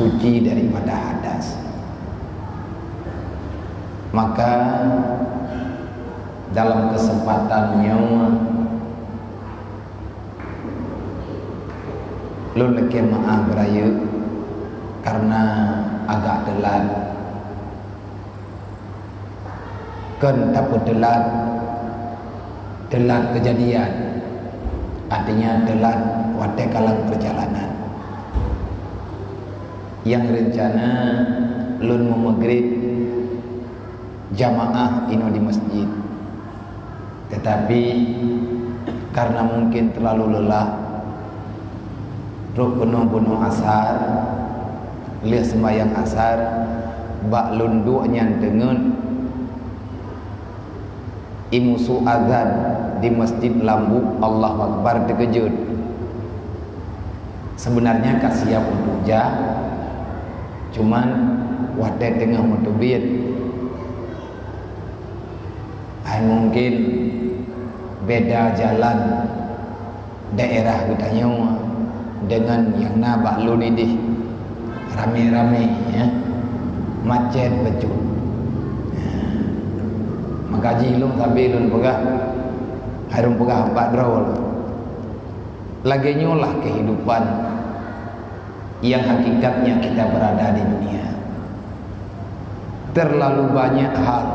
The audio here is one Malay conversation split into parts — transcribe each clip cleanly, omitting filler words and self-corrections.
suci daripada hadas. Maka dalam kesempatannya lu lagi maaf beraya karena agak telat. Kan tak telat kejadian, artinya telat waktu kalang perjalanan. Yang rencana lun mau maghrib jamaah ino di masjid, tetapi karena mungkin terlalu lelah, ruk bunuh asar, lihat sembahyang asar, bak lunduk nyantengen imusu azan di masjid Lambu, Allahu Akbar terkejut. Sebenarnya kasiap untuk cuman wadah tengah mutubit. Mungkin beda jalan daerah kita dengan yang nabak lu ini rame-rame ya, macet betul. Maka jilung tapi lun pegah harum pegah 4 draw lagi nyulah kehidupan yang hakikatnya kita berada di dunia. Terlalu banyak hal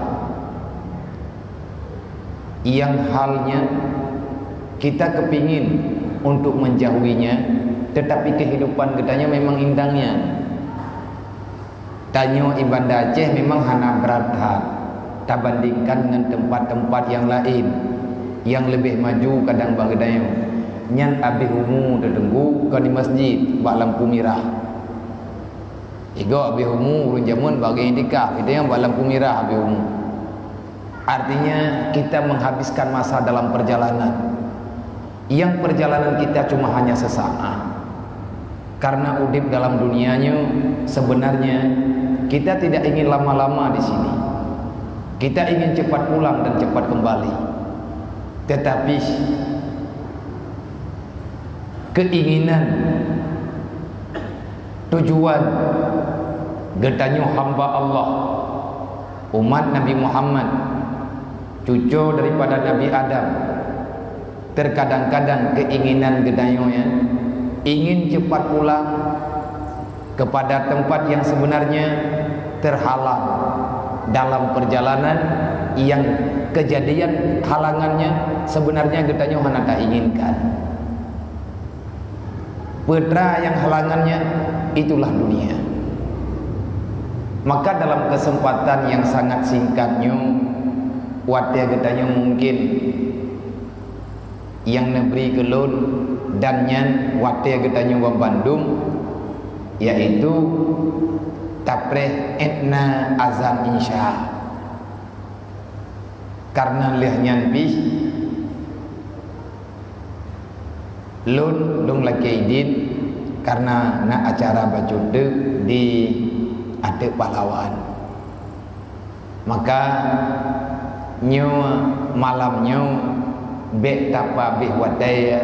yang halnya kita kepingin untuk menjauhinya, tetapi kehidupan kitanya memang indangnya. Tanyo ibadah Aceh memang hana berat tak bandingkan dengan tempat-tempat yang lain yang lebih maju kadang bagadayo. Nyan abih umu tertunggu kan di masjid bak lampu merah. Ego abih umu urun jamun bagi indikah itu yang bak lampu merah abih umu. Artinya kita menghabiskan masa dalam perjalanan. Yang perjalanan kita cuma hanya sesaat. Karena udip dalam dunianya sebenarnya kita tidak ingin lama-lama di sini. Kita ingin cepat pulang dan cepat kembali. Tetapi keinginan, tujuan getanya hamba Allah, umat Nabi Muhammad, cucu daripada Nabi Adam, terkadang-kadang keinginan gedanya ingin cepat pulang kepada tempat yang sebenarnya terhalang dalam perjalanan yang kejadian halangannya sebenarnya getanya hana tak inginkan. Putra yang halangannya itulah dunia. Maka dalam kesempatan yang sangat singkatnya wadah getanya mungkin yang negeri Kelun dan nyan wadah getanya wa Bandung, yaitu tapreh etna azan insya. Karena lihnyan bih lun dong laki idin karena nak acara bajude di Atek Pahlawan. Maka nyu malamnya bek tapa bih wadai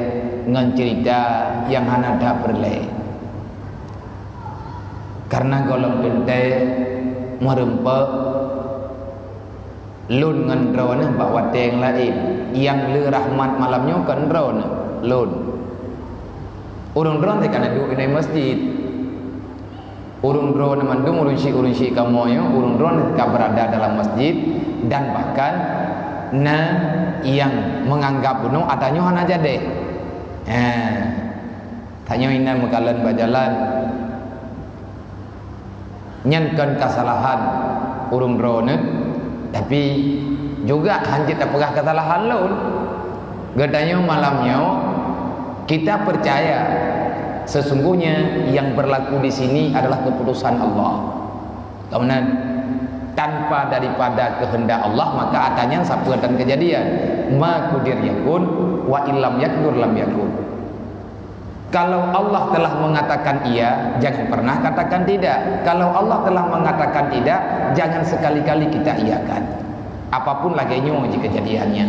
ngan cerita yang hana dah berle. Karena golong dentai merempak lun ngan drone bawa teng lain yang le rahmat malamnya kan drone lun urung drone tekana duduk di masjid, urung drone mandung urung si kamoyo urung drone ka berada dalam masjid, dan bahkan yang menganggap bunuh atanya hana jade tanya ina mekalan bajalan nyankan kesalahan urung drone, tapi juga hanjit apakah kesalahan lun gedanya malamnya kita percaya sesungguhnya yang berlaku di sini adalah keputusan Allah. Kemudian tanpa daripada kehendak Allah maka adanya sapuatan kejadian ma kudir yakun wa illam yakdur lam yakun. Kalau Allah telah mengatakan iya, jangan pernah katakan tidak. Kalau Allah telah mengatakan tidak, jangan sekali-kali kita iyakan. Apapun lagi jika kejadiannya.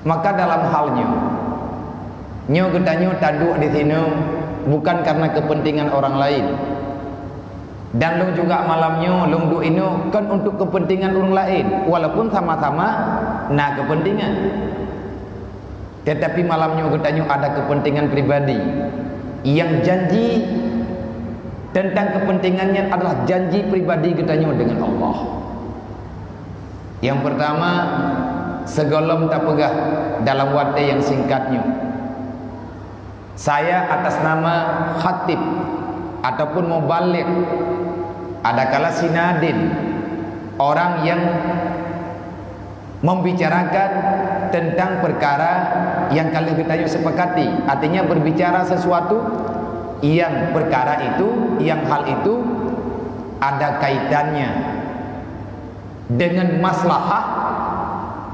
Maka dalam halnya nyo getanyo taduk di sini bukan karena kepentingan orang lain, Dan long juga malamnya long duk ino kan untuk kepentingan orang lain, walaupun sama-sama nak kepentingan. Tetapi malamnya katanya ada kepentingan pribadi yang janji tentang kepentingannya adalah janji pribadi katanya dengan Allah. Yang pertama, segolom tak pegah dalam waktu yang singkatnya. Saya atas nama khatib ataupun mubalik, adakala sinadin, orang yang membicarakan tentang perkara yang kalian kita sepakati, artinya berbicara sesuatu yang perkara itu, yang hal itu ada kaitannya dengan maslahah.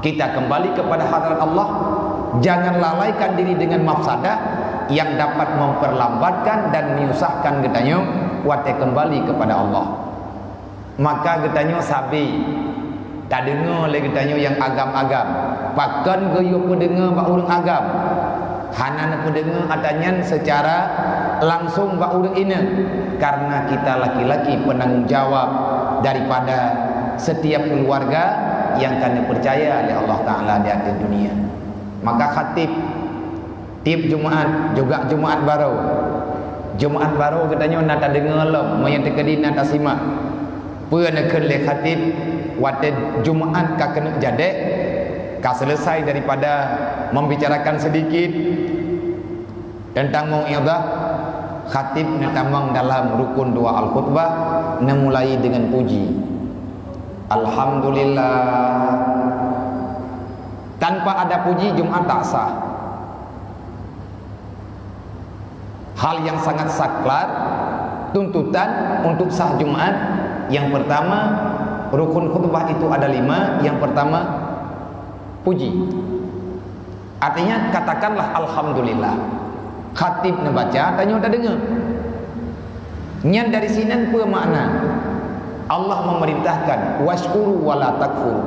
Kita kembali kepada hadrat Allah, jangan lalaikan diri dengan mafsadah yang dapat memperlambatkan dan menyusahkan katanya waktu kembali kepada Allah. Maka katanya sabi tak dengar lagi katanya yang agam-agam, pakan gayuh pun dengar bak urang agam, hanan pun dengar adanya secara langsung bak urang ini, karena kita laki-laki penanggung jawab daripada setiap keluarga yang kena percaya oleh Allah Ta'ala di atas dunia. Maka khatib tiap Jumaat, juga Jumaat baru, Jumaat baru katanya nak tak dengar lom, yang terkedi nak tak simak pun nak kelih khatib waktu Jumaat ka kena jadek ka selesai daripada membicarakan sedikit tentang mau'izah, khatib nak tambang dalam rukun dua al-khutbah, nak mulai dengan puji Alhamdulillah. Tanpa ada puji Jumaat tak sah. Hal yang sangat saklar tuntutan untuk sah Jumaat. Yang pertama, rukun khutbah itu ada 5. Yang pertama, puji. Artinya katakanlah Alhamdulillah. Khatib nak baca, tanya tak dengar. Nyan dari sini apa makna? Allah memerintahkan washkuru wala takfuru.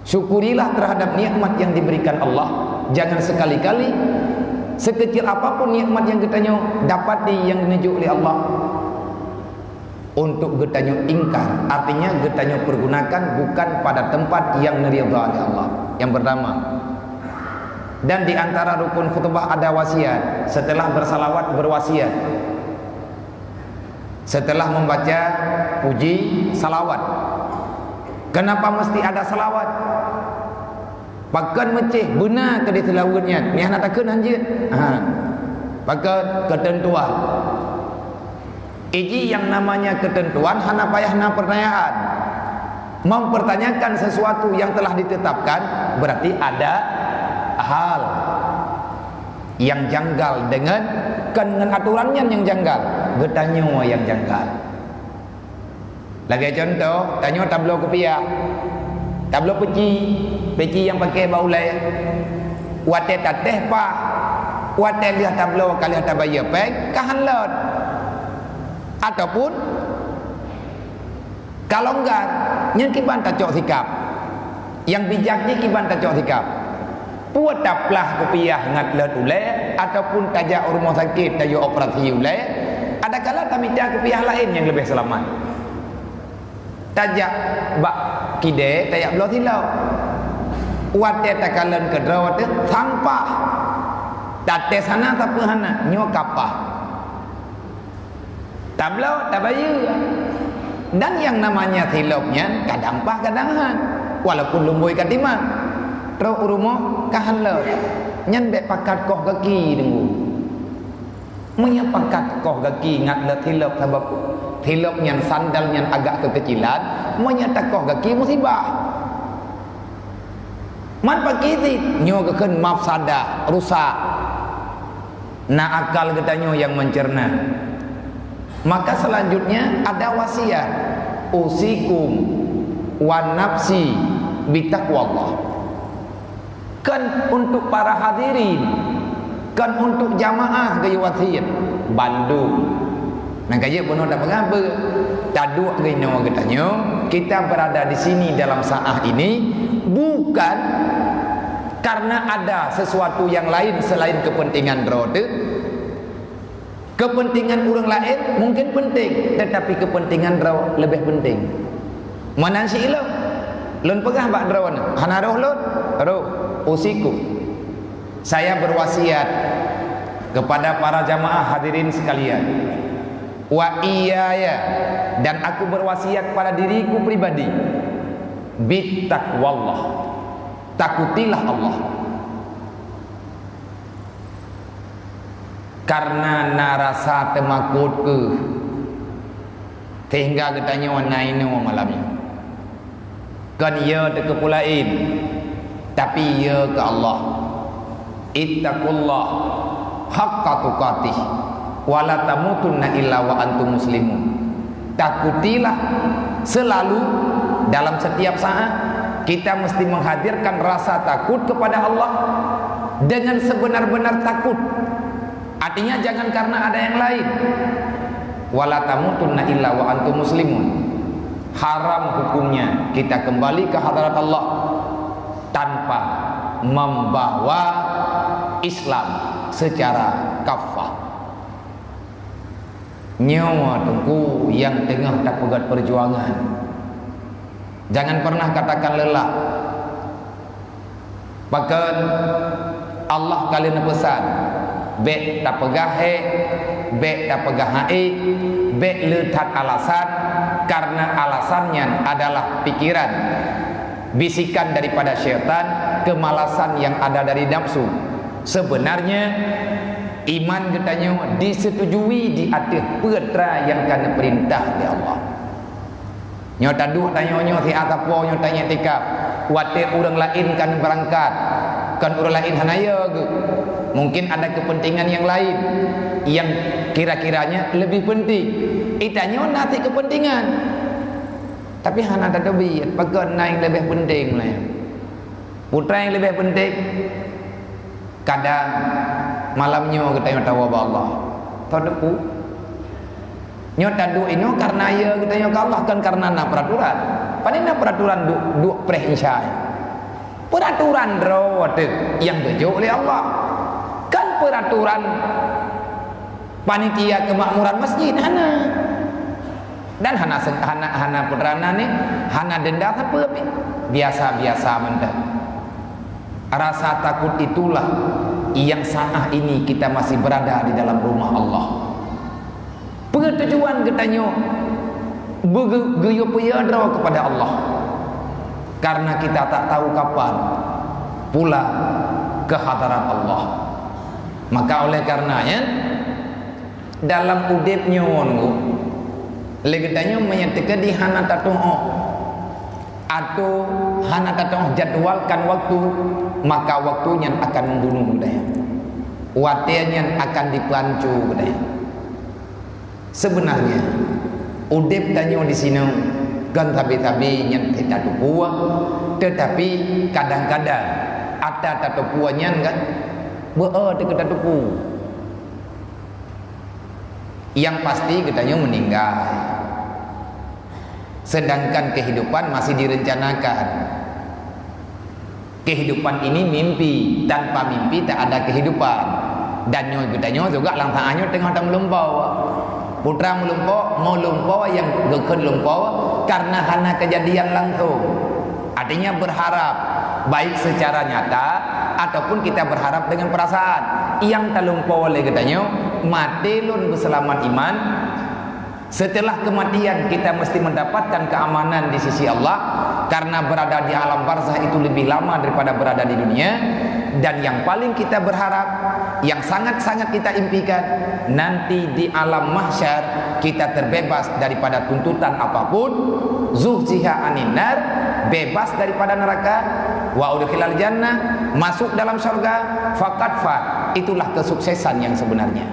Syukurilah terhadap nikmat yang diberikan Allah. Jangan sekali-kali, sekecil apapun nikmat yang katanya dapati yang dinejuk oleh Allah, untuk katanya ingkar. Artinya katanya pergunakan bukan pada tempat yang neridha oleh Allah. Yang pertama. Dan di antara rukun khutbah ada wasiat. Setelah bersalawat berwasiat. Setelah membaca puji salawat. Kenapa mesti ada salawat? Pakan mecih benar ke di selawatnya. Ni anak takkan anjir. Pakai ketentuan. Iji yang namanya ketentuan hana payah na pertanyaan. Mempertanyakan sesuatu yang telah ditetapkan berarti ada hal yang janggal dengan aturannya yang janggal. Getanya yang janggal. Lagi contoh, tanya tablo kopiah, tablo peci yang pakai baulai, wate tateh pa, wate lihat tablo kali ada bayar pek kahanlot, ataupun kalau enggak, yang kiban tak cok sikap, yang bijaknya kiban tak cok sikap, puat taplah kopiah ngat lot ulai, ataupun tajak rumah sakit tajak operasi ulai, ada kala tamita kopiah lain yang lebih selamat. Tajak bak kide tajak belah tilau wate takalan kedra wate sampah tate sana tapi hana nyo kapah tablau tabayu. Dan yang namanya tilopnya kadang pah kadang han, walaupun lumbui katimah terus urumo kahanlau nyan bek pakat koh kaki dengu menyapakat koh kaki ngat le tilop sebab tilop yang sandal yang agak kekecilan menyatak koh kaki musibah. Man pakiti nyo keken mafsadah rusak. Na akal katanya yang mencerna. Maka selanjutnya ada wasiat. Usikum wa nafsi bitaqwallah. Kan untuk para hadirin, kan untuk jamaah gaya wasiat Bandung. Nah kaya pun tak mengapa. Taduk gino katanya kita berada di sini dalam saat ini bukan karena ada sesuatu yang lain selain kepentingan roda, Kepentingan orang lain mungkin penting, tetapi kepentingan raw lebih penting. Mana si lo? Lon pegah bak drawana. Hana roh lon? Roh usiku. Saya berwasiat kepada para jamaah hadirin sekalian. Wa iyaya, dan aku berwasiat pada diriku pribadi. Bittaqwallah. Takutilah Allah. Karena narasa temakut ke sehingga katanya wanai ni malamnya kan ia terkepulain tapi ia ke Allah. Ittaqullah haqqa tuqatih wa la tamutunna illa wa antum muslimun. Takutilah selalu dalam setiap saat. Kita mesti menghadirkan rasa takut kepada Allah dengan sebenar-benar takut. Artinya jangan karena ada yang lain. Wala tamutunna illa wa antum muslimun. Haram hukumnya kita kembali ke hadirat Allah tanpa membawa Islam secara kafah. Nyawa tengku yang tengah tak pegat perjuangan, jangan pernah katakan lelah. Bahkan Allah kalian pesan, bek tak pegah he, bek tak pegah hai, bek letak alasan, karena alasannya adalah pikiran, bisikan daripada syaitan, kemalasan yang ada dari nafsu. Sebenarnya iman katanya disetujui di atas perintah yang kena perintah oleh Allah. Nyo tadu tanya si atapo nyo tanya tikap, wate orang lain kan berangkat, kan orang lain hanaya ke. Mungkin ada kepentingan yang lain yang kira-kiranya lebih penting. Itanya nanti kepentingan. Tapi hana ada duit, pakai naik lebih penting lah. Putra yang lebih penting. Kadang malamnya kita yang tahu Allah. Tahu depu. Nyo tadu ini karena ya kita yang Allah kan karena na peraturan. Panina peraturan duk pre-insya. Peraturan rawat yang dijuk oleh Allah. Kan peraturan panitia kemakmuran masjid hana. Dan hana putrana ni hana denda apa biasa-biasa mendak. Rasa takut itulah yang saat ini kita masih berada di dalam rumah Allah. Pengetujuan katanya berguyup-guyup kepada Allah, karena kita tak tahu kapan pula ke hadirat Allah. Maka oleh karenanya dalam udipnya wonku legetanya menyatakan di hana tatuh atau hana tatuh jadwalkan waktu, maka waktunya akan membunuh budaya, watiannya akan dipelancu budaya. Sebenarnya udip tanya di sini kan tabi-tabi yang tidak tubuh, tetapi kadang-kadang ada tatupuannya kan kita tubuh. Yang pasti katanya meninggal, sedangkan kehidupan masih direncanakan. Kehidupan ini mimpi, tanpa mimpi tak ada kehidupan. Dan katanya juga langkahnya tengah tak melumpau. Putra melumpau yang gekun lumpau karena hanya kejadian langsung. Artinya berharap baik secara nyata ataupun kita berharap dengan perasaan. Yang terlumpau oleh katanya mati lun berselamat iman. Setelah kematian kita mesti mendapatkan keamanan di sisi Allah, karena berada di alam barzah itu lebih lama daripada berada di dunia. Dan yang paling kita berharap, yang sangat-sangat kita impikan, nanti di alam mahsyar kita terbebas daripada tuntutan apapun, zuhziha anin nar, bebas daripada neraka, wa udkhilal jannah, masuk dalam surga, faqad fat. Itulah kesuksesan yang sebenarnya.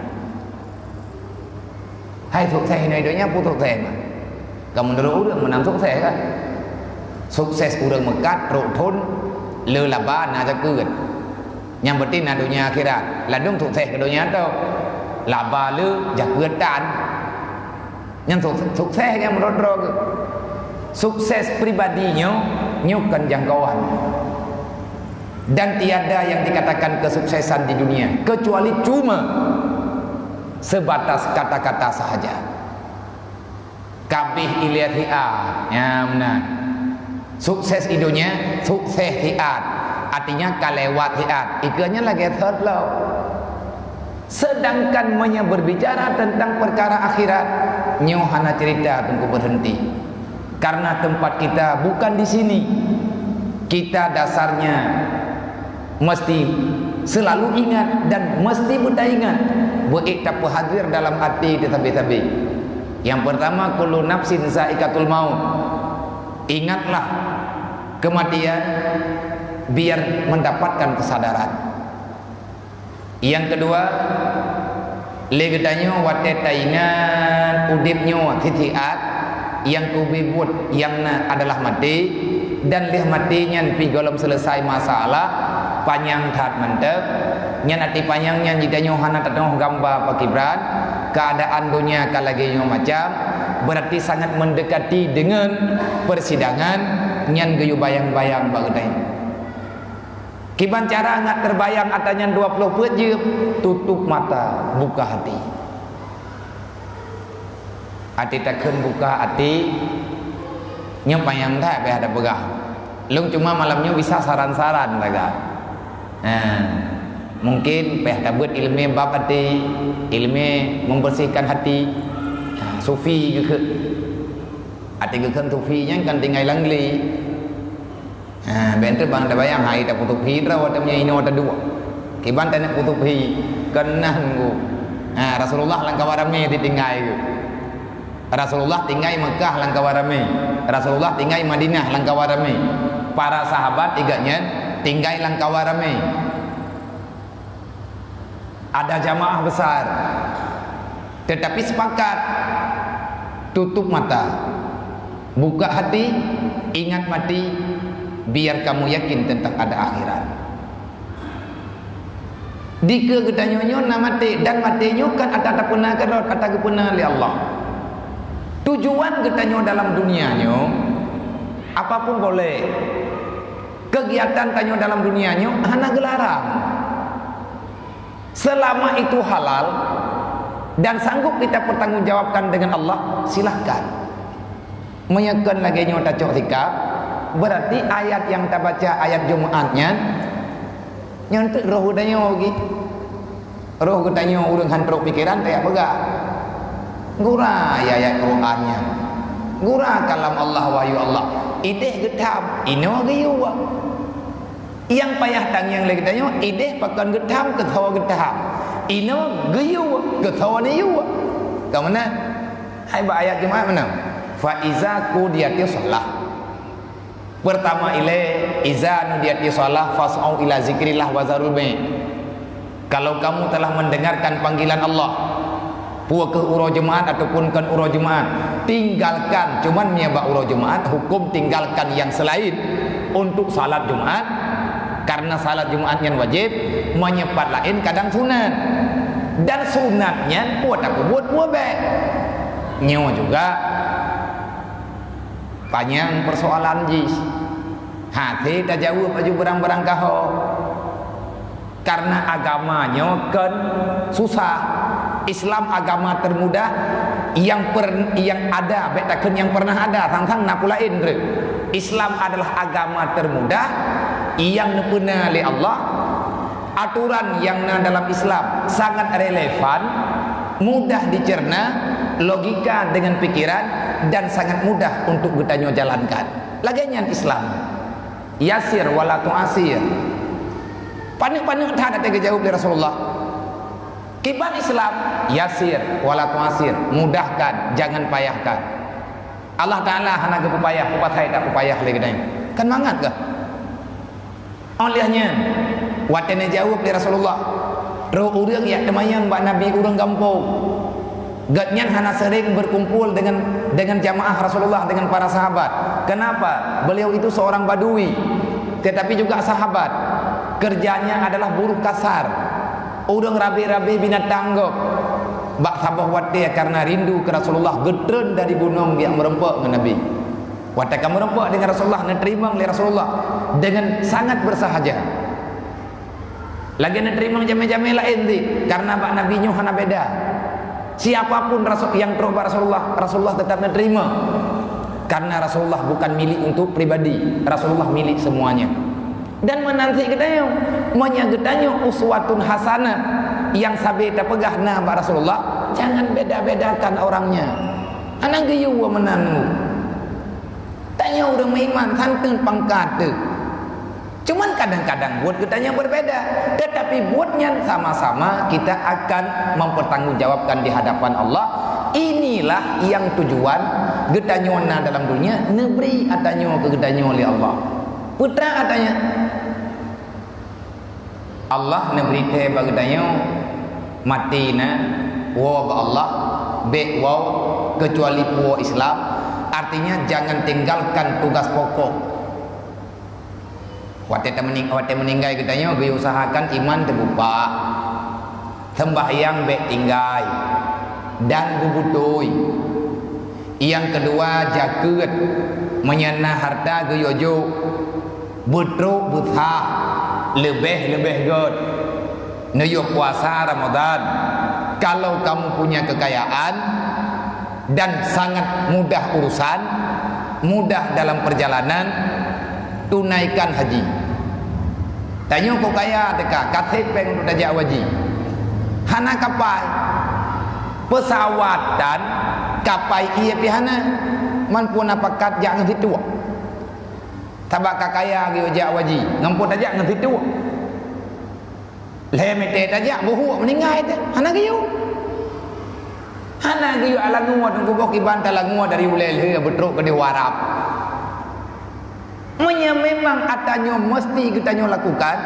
Hai sukses ini hidupnya putus saya mah. Kamu dulu udah menang sukses kan? Sukses udah mekat, rotun, lelaba na jakeut. Yang penting na dunia akhirat. Ladung sukses ke dunia tu. Laba le jakeutan. Yang sukses yang merodro. Sukses pribadinya nyukan jangkauan. Dan tiada yang dikatakan kesuksesan di dunia kecuali cuma sebatas kata-kata sahaja. Kabih iliat hiat, ya benar. Sukses idunya, sukses hiat, artinya kalewat hiat. Ikannya lagi terlalu. Sedangkan berbicara tentang perkara akhirat, nyohana cerita tunggu berhenti. Karena tempat kita bukan di sini. Kita dasarnya mesti selalu ingat dan mesti beringat, beriktab hadir dalam hati tetapi. Yang pertama, kullu nafsin za'iqatul maut. Ingatlah kematian biar mendapatkan kesadaran. Yang kedua, legedanyo wate taingan udipnyo titiat yang kubibut yang adalah mati dan lih matinya pi golom selesai masalah panjang tat mantep nyanati panjangnya jidanyo hana tadong gambar pakibran keadaan dunia kalaginyo macam berarti sangat mendekati dengan persidangan nyan geyu bayang-bayang bagedai. Kiban cara ngat terbayang atanya 20 pejep, tutup mata, buka hati. Hati takkan buka hati nyempayang tak be ada pegang. Lung cuma malamnya bisa saran-saran laga. Mungkin peh tabut ilmu bab hati, ilmu membersihkan hati. Sufi ke hati ke sufinya kan tinggal langli. Bentar bang ada bayang hai tak putuk hidra watamnya ini wata dua. Kiban tak nak putuk hi kenan ku. Rasulullah langkawarame ditinggal ku. Rasulullah tinggal Mekah langkawarame. Rasulullah tinggal Madinah langkawarame. Para sahabat tiganya tinggal langkawarame. Ada jamaah besar. Tetapi sepakat tutup mata, buka hati, ingat mati, biar kamu yakin tentang ada akhirat. Dika gedanyonyo na mati dan matinyo kan ada puna kerot ada puna li Allah. Tujuan gedanyo dalam dunianyo apapun boleh. Kegiatan kanyo dalam dunianyo hana gelarang. Selama itu halal dan sanggup kita pertanggungjawabkan dengan Allah, silahkan. Menyekan lagi nyota cok sikap, berarti ayat yang kita baca ayat Jumatnya nyantuk roh udahnya lagi. Roh udahnya urang hantruk pikiran kayak pegah. Gura ayat Qur'annya. Gura kalam Allah wahyu Allah. Ideh getam, ino gayuwa. Yang payah tang yang lagi tanya, ideh pakan getam ketawa getam. Ino gayuwa, ketawa ni yuwa. Kau mana? Hai ba ayat Jumat mana? Fa iza qudiyati shalah. Pertama iza nudiyati shalah fas'au ila zikrillah wa zarul bai'. Kalau kamu telah mendengarkan panggilan Allah, puak ke uro jemaat ataupun kan uro jemaat, tinggalkan. Cuman miaba uro jemaat, hukum tinggalkan yang selain untuk salat Jumat, karena salat Jumat yang wajib, menyepat lain kadang sunat. Dan sunatnya puat aku buat baik. Nyawa juga panjang persoalan jis. Hati tak jauh baju berang-berang kaho. Karena agamanya kan susah. Islam agama termudah yang ada, betakan yang pernah ada, tang-tang napulain. Islam adalah agama termudah yang pernah oleh Allah. Aturan yang dalam Islam sangat relevan, mudah dicerna, logika dengan pikiran, dan sangat mudah untuk kita jalankan. Lagian Islam yasir wala tu'asir. Panik-panik tak ada jawab dari Rasulullah. Kiban Islam yasir wala tu'asir, mudahkan, jangan payahkan. Allah Ta'ala hana kepayah, kupatai tak kepayah lagi dah. Kan mangat ke? Olehnya watene jawab dari Rasulullah. Roh urang ya temayang bak Nabi urang kampung. Gatnyan hana sering berkumpul dengan jamaah Rasulullah, dengan para sahabat. Kenapa? Beliau itu seorang badui, tetapi juga sahabat. Kerjanya adalah buruh kasar. Urang rabi-rabi binatang gok. Bak sabah wate karena rindu ke Rasulullah, getren dari gunung dia merempok dengan Nabi. Wate kamu merempok dengan Rasulullah, nerima oleh Rasulullah dengan sangat bersahaja. Lagi nerima jame-jame lain di, karena bak Nabi nyu hana beda. Siapapun yang berobat Rasulullah tetap menerima. Karena Rasulullah bukan milik untuk pribadi, Rasulullah milik semuanya. Dan menanti gedayo, menyagedanyo uswatun hasanah yang sabi terpegah nah Rasulullah. Jangan beda-bedakan orangnya. Anak geyu menanu. Tanya orang iman santun pangkat tu. Cuman kadang-kadang buat kitanya berbeda, tetapi buatnya sama-sama kita akan mempertanggungjawabkan di hadapan Allah. Inilah yang tujuan getanyona dalam dunia, neberi atanyo ke getanyo oleh Allah. Putra katanya Allah neberi teh bagetanyo mati na wa Allah be wa kecuali puo Islam, artinya jangan tinggalkan tugas pokok. Wate meninggal katanya gue usahakan iman terbuka, sembahyang be tinggal dan gubutui. Yang kedua jaket menyenah harta gue yojo betruk betah lebih god nuyuk puasa Ramadan. Kalau kamu punya kekayaan dan sangat mudah urusan, mudah dalam perjalanan, tunaikan haji. Tanya kau kaya dekat katip peng untuk dajak wajib. Hana kapai pesawat dan kapai ia pihana man pun apakat jangan situ. Tabak kakaya gi dajak wajib, ngampun dajak ngan situ. Lemete dajak buhu meninggal itu. Hana giu. Hana giu ala ngua tunggu boki bantal ngua dari ulel he betruk ke warap. Memang atanyo mesti kita lakukan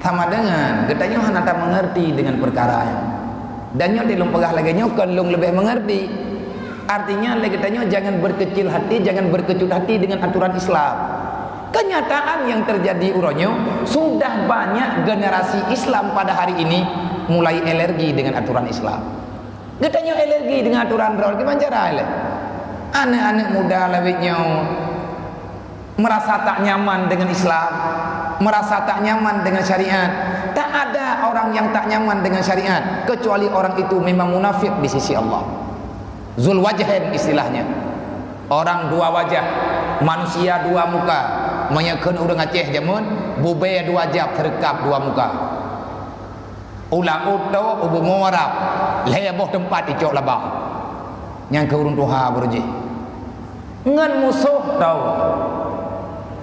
sama dengan kita hendak mengerti dengan perkara dan nyo dilung pegah lagi nyo kelung lebih mengerti. Artinya kita jangan berkecil hati, jangan berkecut hati dengan aturan Islam. Kenyataan yang terjadi uronyo sudah banyak generasi Islam pada hari ini mulai alergi dengan aturan Islam. Kita alergi dengan aturan berol gimana cara anak-anak muda lebihnya merasa tak nyaman dengan Islam, merasa tak nyaman dengan syariat. Tak ada orang yang tak nyaman dengan syariat kecuali orang itu memang munafik di sisi Allah. Zul wajhain istilahnya. Orang dua wajah, manusia dua muka. Menyekan urang Aceh jamun, bube dua jab terkap dua muka. Ulang uto ubu muarab, leboh tempat icok labah. Yang ke urung tuha berji. Ngan musuh tahu.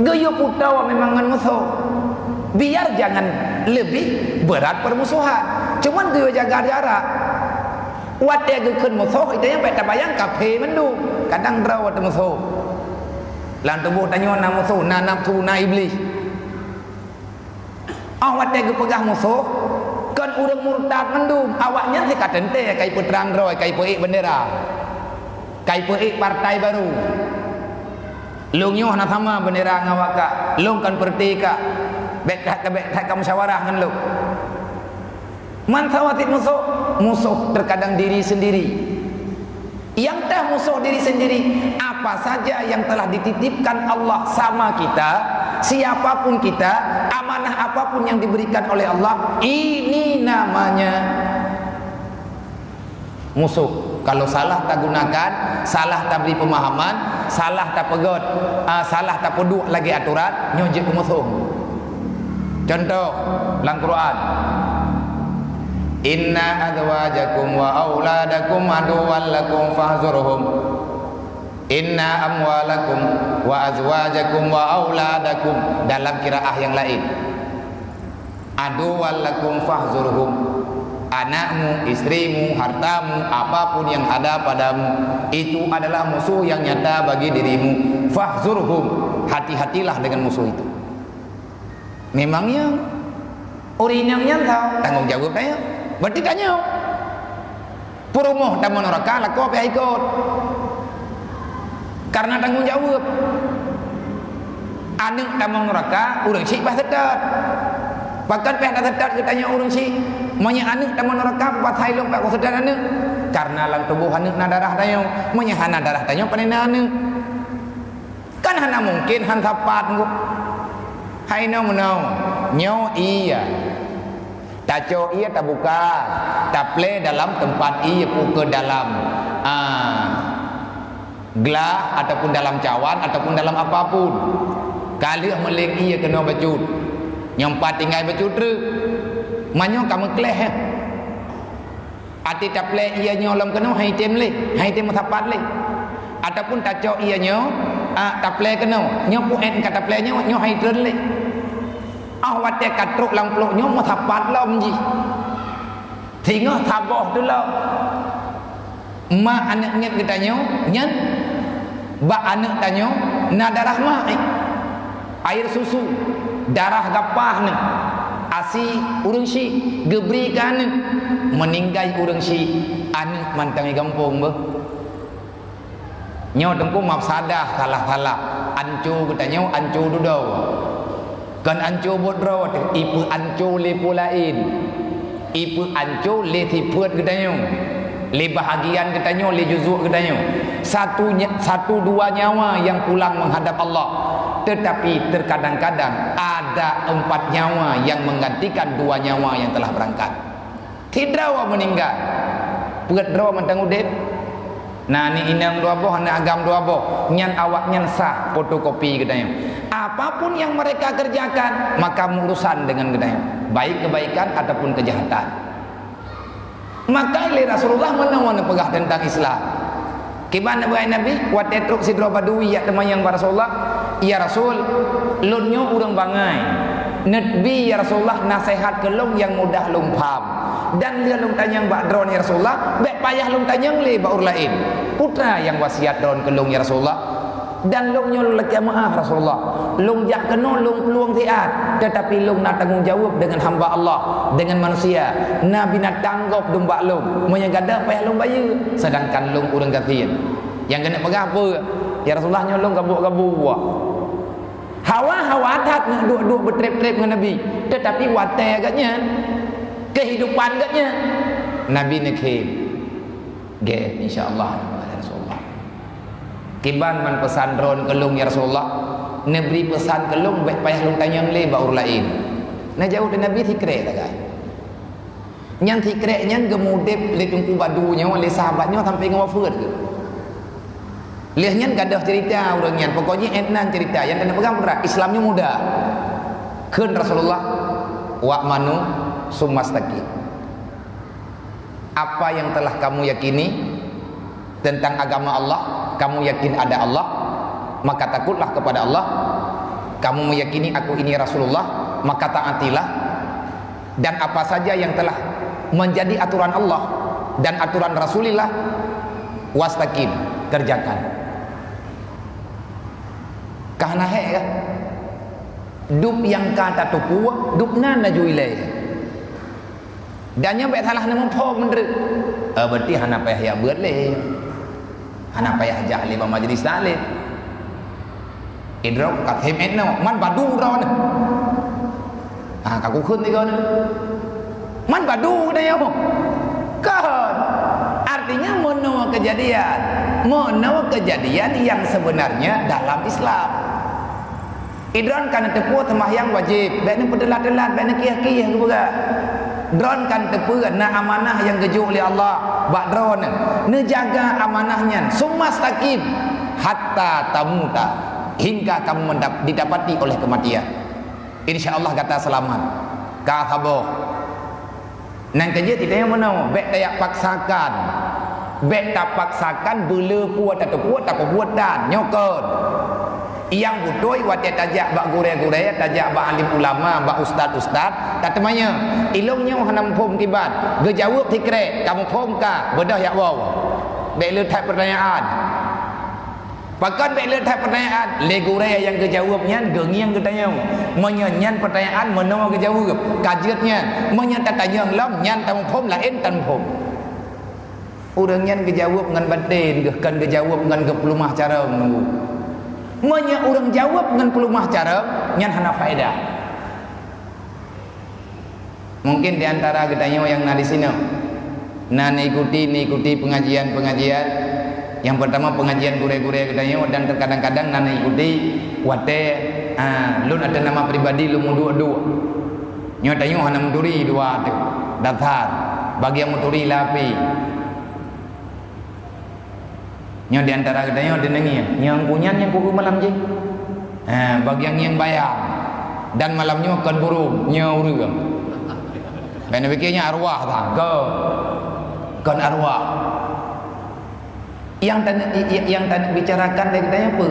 Gaya putawa memang ngan musuh. Biar jangan lebih berat permusuhan. Cuman gaya jaga jarak. Wate gekeun musuh itu yang beta bayang kafe mendu. Kadang draw wate musuh. Lan tubuh tanyo na musuh na nafsu na iblis. Wate ge pegah musuh kan urang murtad mendu. Awaknya si katente kai putrang draw kai peik bendera. Kai peik partai baru. Long nyo hana sama bendera ngawaka. Long kan pertika. Bekat ka musyawarah ngan lu. Man sawatit musuh terkadang diri sendiri. Yang dah musuh diri sendiri, apa saja yang telah dititipkan Allah sama kita, siapapun kita, amanah apapun yang diberikan oleh Allah, ini namanya musuh. Kalau salah tak gunakan, salah tak beri pemahaman, salah tak pegot, salah tak peduk lagi aturan, nyojek ke musuh. Contoh dalam Quran, inna azwajakum wa auladakum aduwwan lakum fahzurhum. Inna amwalakum wa azwajakum wa auladakum. Dalam qiraah yang lain, aduwwan lakum fahzurhum. Anakmu, istrimu, hartamu, apapun yang ada padamu, itu adalah musuh yang nyata bagi dirimu. Fahzurhum, hati-hatilah dengan musuh itu. Memangnya urinnya tahu tanggung jawab saya. Berarti tanya Purumoh tamu neraka laku apa ikut. Karena tanggung jawab. Anak tamu neraka urang si pas sedat. Bahkan peh dah sedat ditanya urang si, monya anak tamu neraka pas hailung pak sedat anak. Karena lang tubuh anak na darah tayo, monya hana darah tayo panena anak. Kan hana mungkin han sapat nguk. Hai no menau nyo iya. Taco ia tak buka, taple dalam tempat ia ke dalam gelas ataupun dalam cawan ataupun dalam apapun. Kalau melek ia kena bacut, nyempat tinggal bacut tu, manyo kamu keleh. Ati taple ia nyolam kena hai tem le, hai tem tapat le. Ataupun taco ia nyo taple kena, nyo puet kat taple nyo hai tren le. Awat dia katruk lamplok nyo mau tapat lom ji. Tengok taboh tu lah. Mak anak nyet kita nyo, nyet. Bak anak tanyo, na darah mak. Air susu, darah gapah ni. Asi urang si geberikan meninggal urang si anak mantangi kampung be. Nyo tengku mafsadah salah-salah. Ancu kita nyo, ancu dudau. Kan ancu bodro ipu ancu le pulain. Ipu ancu le tipuat gedanyo. Le bahagian gedanyo le juzuk gedanyo. Satu dua nyawa yang pulang menghadap Allah. Tetapi terkadang-kadang ada 4 nyawa yang menggantikan 2 nyawa yang telah berangkat. Tidak meninggal. Puat draw mentang udip. Nah ni inang dua boh, anak agam dua boh. Nyan awak nyan sah fotokopi gedanya. Apapun yang mereka kerjakan, maka urusan dengan gedanya. Baik kebaikan ataupun kejahatan. Maka oleh Rasulullah mana-mana pegah tentang Islam. Kibana buat Nabi, wat etruk sidro badui ya teman yang Rasulullah. Ya Rasul, lunyo urang bangai. Nabi ya Rasulullah nasihat ke lung yang mudah lung faham. Dan dia lung tanyang bak drone ya Rasulullah, bek payah lung tanyang le baur lain. Putra yang wasiat drone ke lung ya Rasulullah. Dan lung nyol laki maaf Rasulullah. Lung jak kena lung peluang tiat, tetapi lung nak tanggung jawab dengan hamba Allah, dengan manusia. Nabi nak tanggap domba lung, moyang gada payah lung bayar. Sedangkan lung urang kafir. Yang kena pegang apa? Ya Rasulullah nyolong gabuk-gabuk. Hawa tak nak duk-duk bertrip-trip dengan Nabi. Tetapi watai agaknya, kehidupan agaknya Nabi nak get insya-Allah ya Rasulullah. Kiban man pesan drone kelung ya Rasulullah. Nabi pesan kelung baik payah lung tanyang le baur lain. Nah jauh dari Nabi thikrek tak kan. Nyang thikrek nyang gemudip le tungku badunya le sahabatnya sampai ngawafut ke. Lihatnya gadah cerita orangnya. Pokoknya enak cerita. Yang kena pegang berat. Islamnya mudah. Kun Rasulullah wa'manu summastaqim. Apa yang telah kamu yakini tentang agama Allah, kamu yakin ada Allah, maka takutlah kepada Allah. Kamu meyakini aku ini Rasulullah, maka taatilah. Dan apa saja yang telah menjadi aturan Allah dan aturan Rasulullah, wastaqim, kerjakan. Karena ya, dup yang kata tupu, dup nana juilai. Dan yang baik salah nama pom mendere. Berarti hana payah ya buat le, hana payah ajak le majlis saleh. Idrok kat hemen no, man badu ron. Kaku khun tiga ni. Man badu dah ya. Kan, artinya mono kejadian yang sebenarnya dalam Islam. Idron kan tepu sembahyang wajib, baiknya berdelat-delat, baiknya kiyah-kiyah juga. Dron kan tepu na amanah yang gejuk oleh Allah, bak dron ne jaga amanahnya. Summastaqim hatta tamuta, hingga kamu didapati oleh kematian. Insyaallah kata selamat. Ka khabo. Nang kerja tidak yang mana, baik tak paksakan. Baik tak paksakan bela puat atau puat tak buat dan nyokon. Yang butuh wadah tajak bak gure-gure, tajak bak alim ulama, bak ustaz-ustaz, tak temanya. Ilungnya hanam pom tibat. Gejawab thikrek, kamu pom ka? Bedah yak wow. Baik letak pertanyaan. Bahkan baik letak pertanyaan, le gure yang kejawabnya gengiang ketanya. Menyanyian pertanyaan menolak kejawab. Kajiannya menyata tanya lam nyan tamu pom lain tan pom. Orang nyan kejawab dengan batin, kan kejawab dengan keplumah cara menunggu. Menya orang jawab dengan pelumah cara nyan hana faedah. Mungkin di antara ketanya yang di sini ikuti pengajian. Yang pertama pengajian gure-gure ketanya dan terkadang-kadang ikuti wate lun ada nama pribadi lu mu dua. Nyo tanya hana menturi dua tu. Datar. Bagi yang menturi lapi. Nyo di antara katanya ada nengi. Yang kunyan yang kuku malam je. Bagi yang bayar. Dan malamnya akan burung. Nyo urang. Karena fikirnya arwah tak. Kan arwah. Yang tak bicarakan dia katanya apa?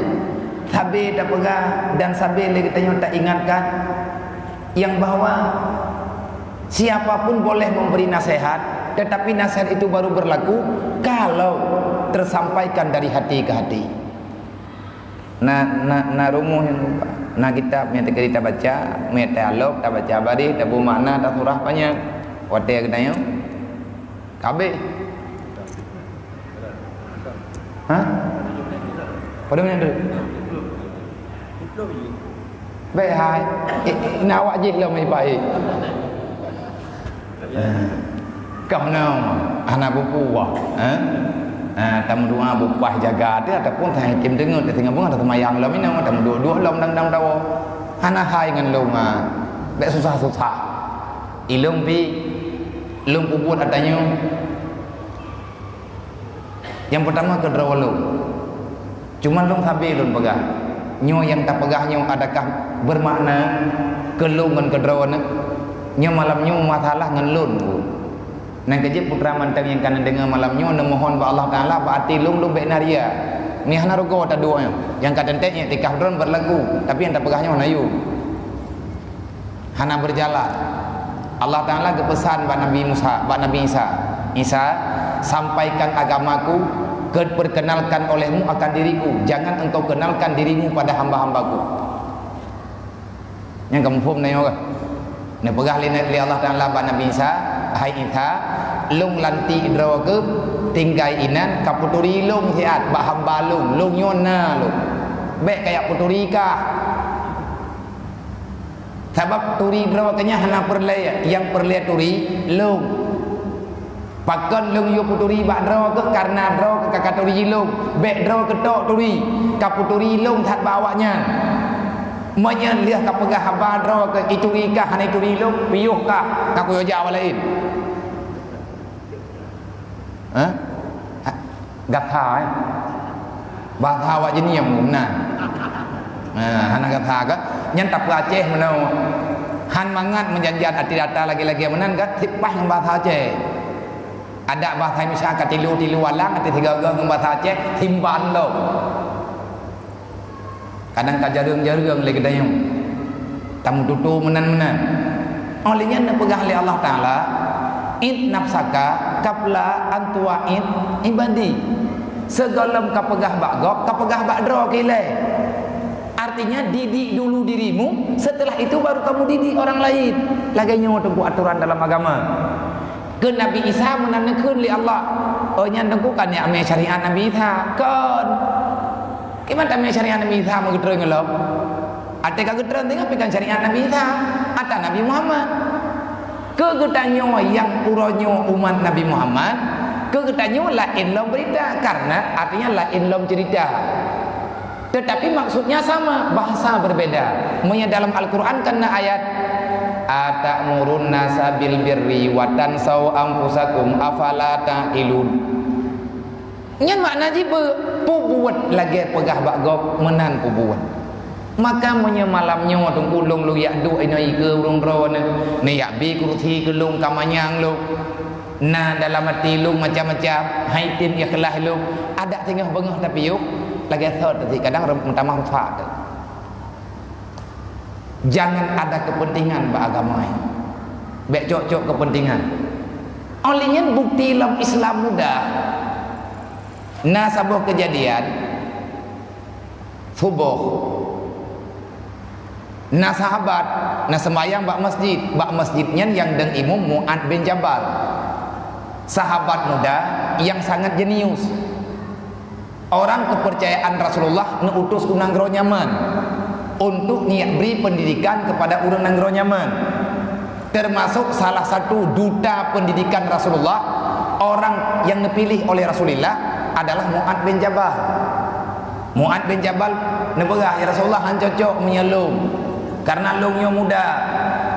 Sabar tak pegang dan sabar dia katanya tak ingatkan yang bahawa siapapun boleh memberi nasihat, tetapi nasihat itu baru berlaku kalau tersampaikan dari hati ke hati. Na rumuh yang na kitab yang kita baca, dialog tak baca bari, tak bermakna, tak surah banyak. Wate katanya kabeh. Hah? Pada mana tu? Baik hai. Nawak je lah mai baik. Kau nama anak buku wah. Tamu doa bupah jaga dia ataupun tang hakim dengar dia tengah bunga temayang lam ini tamu dua lam dang tawo. Anak hai ngan long baik susah-susah. Ilung pi lung puput adanya. Yang pertama kedua long. Cuma long sabi long pegang. Nyo yang tak pegahnya adakah bermakna kelungan kedrawana nyo malamnya masalah ngan lun nang kejip putra mantang yang kana dengar malamnya mohon ba Allah Taala berarti lung lu benaria ni hana rogo ta duanya yang kadenteknya tikah dron berlagu tapi yang tak pegahnya nayu hana berjalan Allah Taala kepesan ba Nabi Musa ba Nabi Isa sampaikan agamaku perkenalkan olehmu akan diriku, jangan engkau kenalkan dirimu pada hamba-hambaku. Yang kamu faham ni orang. Ni pegah li Allah Taala ba Nabi Isa, hai Isa, lung lanti idrawa ke tinggai inan kaputuri lung siat ba hamba lung nyona lung. Baik kayak puturi kah? Sebab turi idrawa kenya hana perlay yang perlay turi lung. Pakan lung yo puturi bak draw ke karena draw ke kakaturi lung bek draw ke tok turi kaputuri lung that bawanya menyeliah ka pegah haba draw ke ituri kah hana ituri lung piyuh kah kaku yo jawab lain gatha bahasa awak jenis yang muna hana gatha ka nyen tak Aceh menau han mangat menjanjian ati data lagi-lagi menan gat sipah yang bahasa Aceh. Ada bahasa Indonesia tilu walang ati tiga gang bahasa Aceh timban lo. Kadang ka jarang-jarang lagi dayung. Tamu tutu menan-menan. Olehnya nak pegah oleh Allah Taala id nafsaka qabla an tu'id ibadi. Segalam ka pegah bagok ka pegah bagdro kile. Artinya didik dulu dirimu, setelah itu baru kamu didik orang lain. Laganya tunggu aturan dalam agama. Ke Nabi Isa menandakan li Allah. Oh nyan tengkukan ya ame syariat Nabi Isa. Kan. Gimana ame syariat Nabi Isa mau getreng ngelop? Ate ka getreng tengah pegang syariat Nabi Isa, ata Nabi Muhammad. Kegetanyo yang uronyo umat Nabi Muhammad, kegetanyo lain lom berita karena artinya lain lom cerita. Tetapi maksudnya sama, bahasa berbeda. Menurut dalam Al-Qur'an kena ayat atamurun nasa bil birri wa tansau anfusakum afala ta'ilun. Nyan makna jibe pubuat lagi pegah bagok menan pubuat. Maka menyemalamnya tunggu long lu yak du ina ike urung ro ne yak bi kursi ke long kamanyang lu. Na dalam hati lu macam-macam haitin ikhlas lu ada tengah bengah tapi yuk lagi third tadi kadang pertama manfaat. Jangan ada kepentingan beragama ini. Baik cok-cok kepentingan. Olehnya bukti dalam Islam mudah. Nah sebuah kejadian subuh. Nah sahabat, nah sembahyang bak masjidnya yang deng imam Mu'ad bin Jabal. Sahabat muda yang sangat jenius. Orang kepercayaan Rasulullah neutus unang gro nyaman. Untuk niat beri pendidikan kepada orang nanggro nyaman, termasuk salah satu duta pendidikan Rasulullah, orang yang dipilih oleh Rasulullah adalah Mu'ad bin Jabal. Mu'ad bin Jabal neberah ya Rasulullah han cocok menyelum karena lungnya muda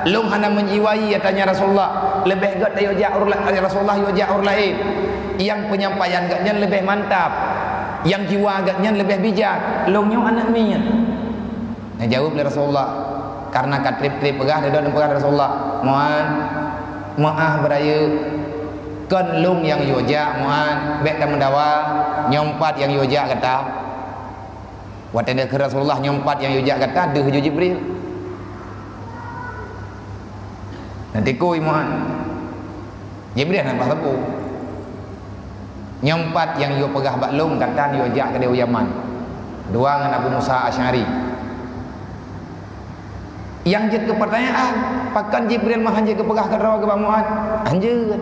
Long hana menjiwai tanya Rasulullah. Lebih gak dari Rasulullah yuja'ur lain. Yang penyampaian gaknya lebih mantap. Yang jiwa agaknya lebih bijak. Longnya anak minyak. Nah, jawab oleh Rasulullah. Karena katrip-trip pegah dan pegah Rasulullah. Mohon maaf beraya. Kan long yang yoja mohon bek dan mendawa nyompat yang yoja kata. Waktu ada ke Rasulullah nyompat yang yoja kata deh Jibril. Nanti kui mohon. Jibril nampak tepu. Nyompat yang yo pegah baklung kata yo jak ke dia Yaman. Dua dengan Abu Musa Asy'ari. Yang jet ke pertanyaan, pakan Jibril mah hanje ke pegah ke rawa ke Mu'ad? Anjeun.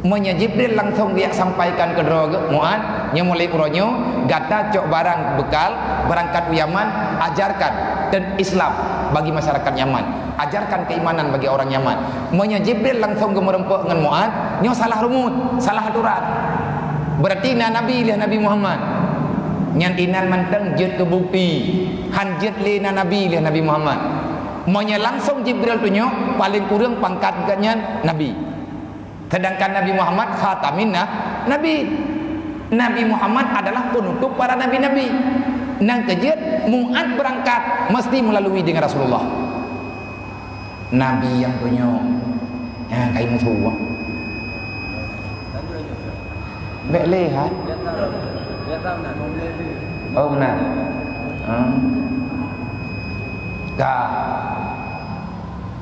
Monya Jibril langsung dia sampaikan ke rawa ke Mu'ad, nya mulai uronyo gata cok barang bekal berangkat ke Yaman, ajarkan dan Islam bagi masyarakat Yaman. Ajarkan keimanan bagi orang Yaman. Monya Jibril langsung ke merempuk dengan Mu'ad, nyo salah rumut, salah aturan. Berarti Nabi lah Nabi Muhammad. Yang inan manteng jet ke bukti. Hanjet le Nabi lah Nabi Muhammad. Maunya langsung Jibril tunjuk paling kurang pangkat katnya Nabi. Sedangkan Nabi Muhammad khatamin Nabi. Nabi Muhammad adalah penutup para nabi-nabi. Nang kejet Mu'ad berangkat mesti melalui dengan Rasulullah. Nabi yang tunjuk. Ya kayak musuh. Bek lehat. Dia tahu nak boleh. Oh benar.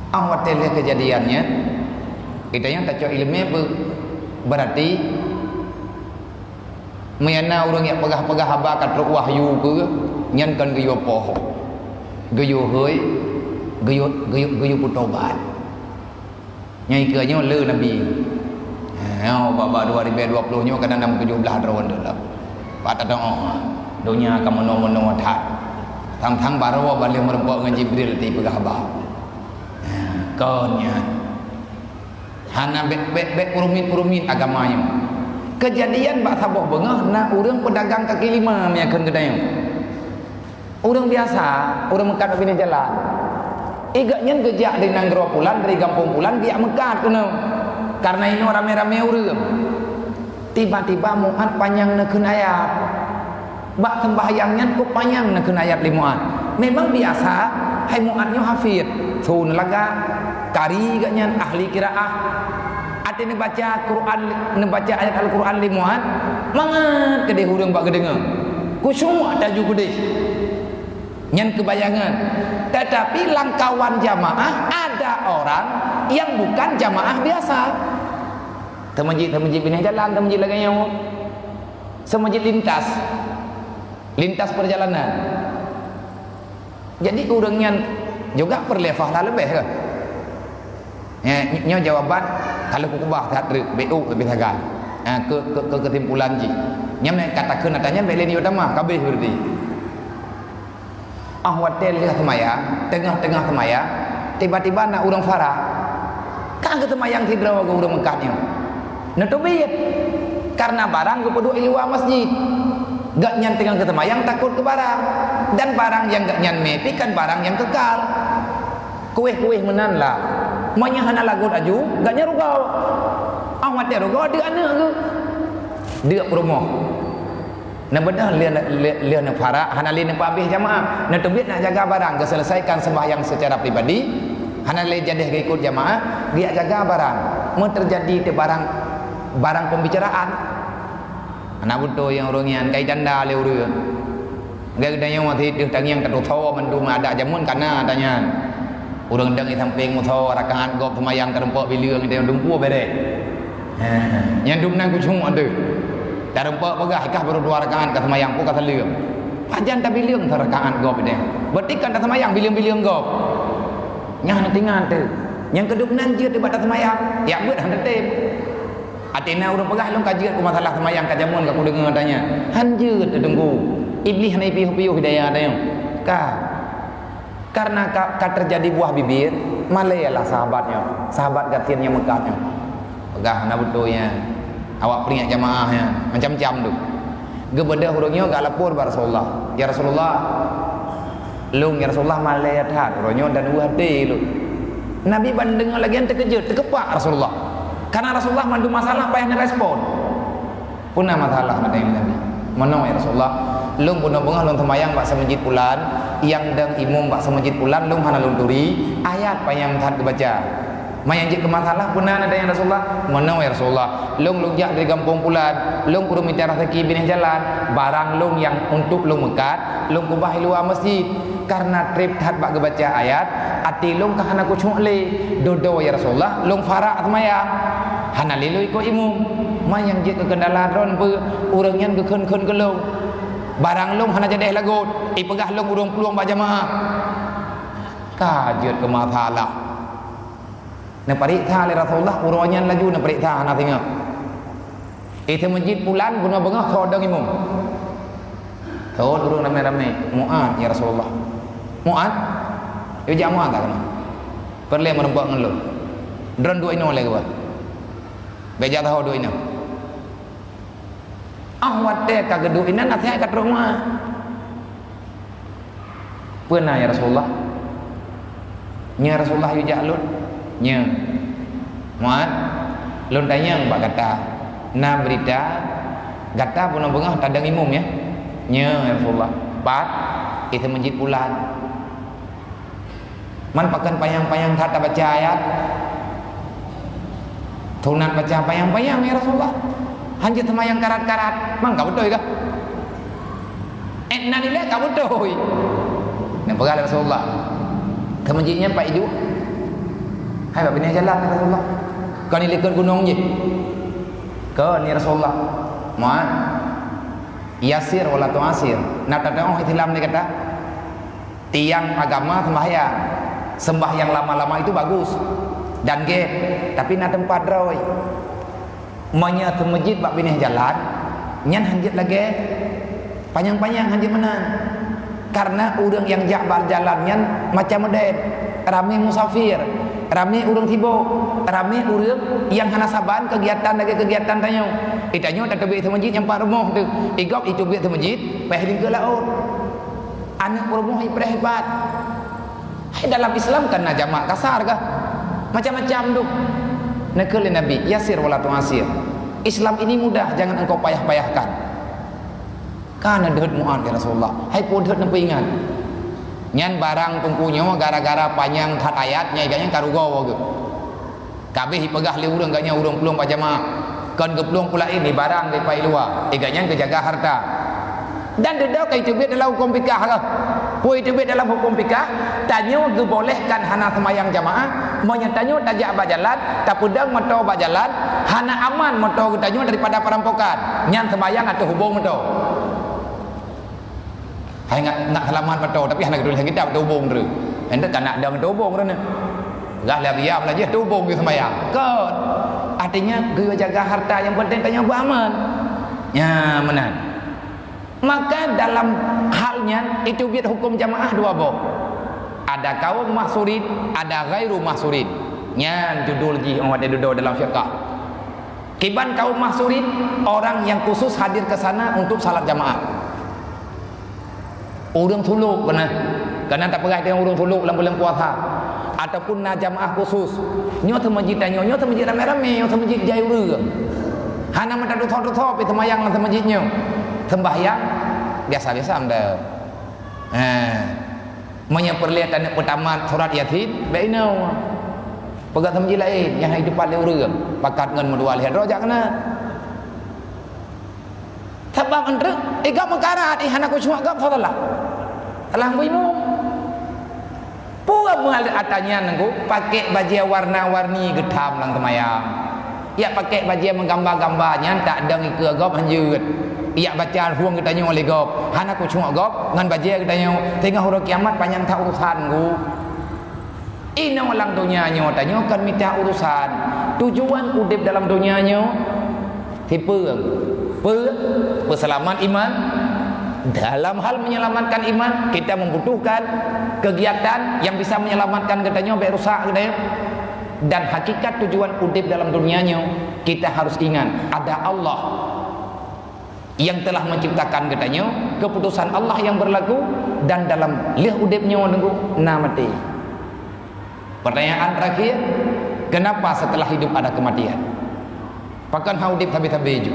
Awat lihat kejadiannya. Kita yang tak cok ilmu berarti mayana orang yang pegah-pegah haba kat wahyu ke nyan kan geyo poho. Geyo heuy, geyo putobat. Nyai keanya le Nabi. Baba 2020 nya kadang 17 tahun dah. Pada doa dunia akan menong-menong wadah. Tang-tang baru balik merempok dengan Jibril ti pegah bah. Konnya. Hana bek urumin agamanya. Kejadian bak saboh bengah na urang pedagang kaki lima meyakan kedai. Urang biasa, urang mekat pinggir jalan. Igaknya gejak dari Nanggro pulan dari kampung pulan dia mekat kuno. Karena ini rame-rame urang. Tiba-tiba Mu'ad panjang nekeun ayat. Bak sembahyangnya kok panjang nekeun ayat li Mu'ad. Memang biasa hai Mu'adnya hafid. Sun laga kari gaknya ahli qiraah. Ate ne baca Quran, ne baca ayat Al-Quran li Mu'ad. Mangat ke dia urang bak gedenga. Kusyuk taju gede. Nyan kebayangan. Tetapi langkawan jamaah ada orang yang bukan jamaah biasa. Temajid pindah jalan, temajid lagi yang semajid lintas perjalanan. Jadi urangnya juga perlefah lah lebih ke. Nyo jawaban kalau kukubah tak terik BU lebih sagan. Ke kesimpulan ji. Nya katakeun katanya belen utama kabeh berarti. Ahwatel lihat semaya, tengah-tengah semaya, tiba-tiba nak urang farah. Kagak temayang tidra ke urang Mekahnya. Netubit. Karena barang kepedu iluwa masjid. Gak nyan tengah ke temayang takut ke barang. Dan barang yang gak nyan mepi kan barang yang kekal. Kuih-kuih menan lah. Manya hana lagut aju, gak nyarugau. Ahwatel rugau dia anak ke. Dia promo. Nah benar lian farah hana lian pabih jamaah. Nah tebit nak jaga barang, selesaikan sembahyang secara pribadi. Hana lian jadi ikut jamaah, dia jaga barang. Mau terjadi te barang pembicaraan. Anak buto yang orangnya kai janda le urang. Gak ada yang mati teh tangiang katu thaw mandu ada jamun kana tanya. Urang dang samping muthaw rakaat gop semayang terempok bileung dia dumpu bere. Yang dum nang kucung ada. Darempak pegah ikah baru 2 rakaat kat semayang pu kata leung. Pajan tak bileung rakaat gop dia. Berarti kan tak semayang bileung-bileung gop. Nyah nak tingan tu. Yang kedua nan je debat semayang. Ya buat hang tetep. Atina urang pegah long kajian ku masalah semayang ka jamun ka ku dengar tanya. Hanje tunggu. Iblis na piuh-piuh hidayah ada yang. Karena terjadi buah bibir, malayalah sahabatnya. Sahabat gatiannya Mekahnya. Pegah na betulnya. Awak peringat jamaahnya macam-macam tu. Gebeda hurungnya gak lapor bar Rasulullah. Ya Rasulullah, lung ya Rasulullah malaya that hurungnya dan dua hati lu. Nabi bandeng lagi yang terkejut, terkepak Rasulullah. Karena Rasulullah mandu masalah payah respon. Punah masalah pada Nabi. Mana ya Rasulullah? Lung punah bengah lung temayang bak semajid pulan, yang deng imum bak semajid pulan lung hana lung turi ayat payang tad kebaca. Mayang jik ke masalah punah ada yang Rasulullah. Mana ya Rasulullah? Lung jak dari kampung pulan, lung kudu minta rezeki binih jalan, barang lung yang untuk lung mekat, lung kubah luar masjid. Karena trip tad bak kebaca ayat, ati lung kahana ku chungle dodo ya Rasulullah, lung farak temayang. Hana lilu ikut imum. Mayang jik ke kendala ron pe urang nyan ke keun ke lung. Barang lung hana jadeh lagut, pegah lung urung peluang ba jamaah. Kajut ke masalah. Na parikha le Rasulullah uronyan laju na parikha hana tengok. Itu masjid pulan guna bengah khodang imum. Thod urung ramai-ramai. Mu'ad ya Rasulullah. Mu'ad? Yo jak Mu'ad tak kena. Perle merempak ngan lu. Dron dua ino le ke ba. Beja tahu dua ino. Ahwat teh kagedu ina natnya kat rumah. Pernah ya Rasulullah. Nya Rasulullah yu jak lut. Nya. Mu'ad. Lun tanya bak kata. Na berita kata pun bengah tadang imum ya. Nya Rasulullah. Pat itu masjid pulan. Man pakan payang-payang tak baca ayat. Tunat baca payang-payang ya Rasulullah. Hanjit semayang karat-karat. Mang kau betul ke? Nani kau betul. Nak pegang Rasulullah. Ke masjidnya Pak Iju. Hai Pak Bini jalan Rasulullah. Kau ni lekut gunung je. Kau ni Rasulullah. Mu'ad. Yasir wala tu'asir. Nak tadang Islam ni kata tiang agama sembahyang lama-lama itu bagus dan ge, tapi na tempat roy manya ke masjid bak binih jalan nyan hanjit lagi panjang-panjang hanjit menang karena urang yang jak berjalan nyan macam meden rame musafir, rame urang tibo, rame urang yang hana saban kegiatan tanya ditanya tak tebik ke masjid yang pak rumah tu igop itu biak ke masjid pahling ke laut anak rumah ibrah hebat. Hai dalam Islam kan jamak kasar kah? Macam-macam tu. Nakal Nabi, yasir wala tu'asir. Islam ini mudah, jangan engkau payah-payahkan. Kana deut Mu'ad ya Rasulullah. Hai pun deut nempe ingat. Nyan barang tungkunya gara-gara panjang tat ayatnya iganya karugo ge. Kabeh pegah le urang ganya urang peluang pajamaah. Kan ke peluang pula ini barang di pai luar. Iganya kejaga harta. Dan dedau kai tebet dalam hukum fikah lah. Pui tebet dalam hukum fikah, tanya dibolehkan hana semayang jamaah, menyatanya tajak bajalan, tak pedang motor bajalan, hana aman motor tanya daripada perampokan. Nyan semayang atau hubung motor. Hai nak halaman motor tapi hana kedul kita hubung tu. Hendak kan nak dang hubung tu ne. Gah lah biar lah je hubung ke semayang. Kan artinya gua jaga harta yang penting tanya buat aman. Ya menan. Maka dalam halnya itu biar hukum jamaah dua boh. Ada kaum mahsurin, ada ghairu mahsurin. Nyan judul ji orang ada duduk dalam fiqh. Kiban kaum mahsurin orang yang khusus hadir ke sana untuk salat jamaah. Urang suluk benar. Karena tak pernah dengan urang suluk dalam bulan puasa. Ataupun na jamaah khusus. Nyo te masjid tanyo, nyo te masjid rame-rame, nyo te masjid jayur. Hana mata duthor-duthor pi temayang lan masjidnya. Sembahyang biasa-biasa anda. Menyeperlihatkan pertama surat Yasin, bainau. Pegat masjid lain yang hidup pada urang, pakat ngan medua lihat rojak kena. Sebab andre igam makarat ihana ku cuma gam salah. Alah buimu. Puang mengalir atanya nengku pakai baju warna-warni getam lang temayang. Ya pakai baju menggambar-gambarnya tak ada ngikut gop hanjut. Ia baca huang kita tanya oleh gop. Hana ku cuma gop ngan baju kita tanya tengah huruf kiamat panjang tak urusan ku. Ina orang dunianya tanya kan minta urusan. Tujuan udip dalam dunianya tipe perselamat iman. Dalam hal menyelamatkan iman kita membutuhkan kegiatan yang bisa menyelamatkan katanya baik rusak katanya. Dan hakikat tujuan udip dalam dunianya kita harus ingat ada Allah yang telah menciptakan katanya, keputusan Allah yang berlaku dan dalam lih udipnya menunggu na mati. Pertanyaan terakhir, kenapa setelah hidup ada kematian? Pakan haudib habis-habis je.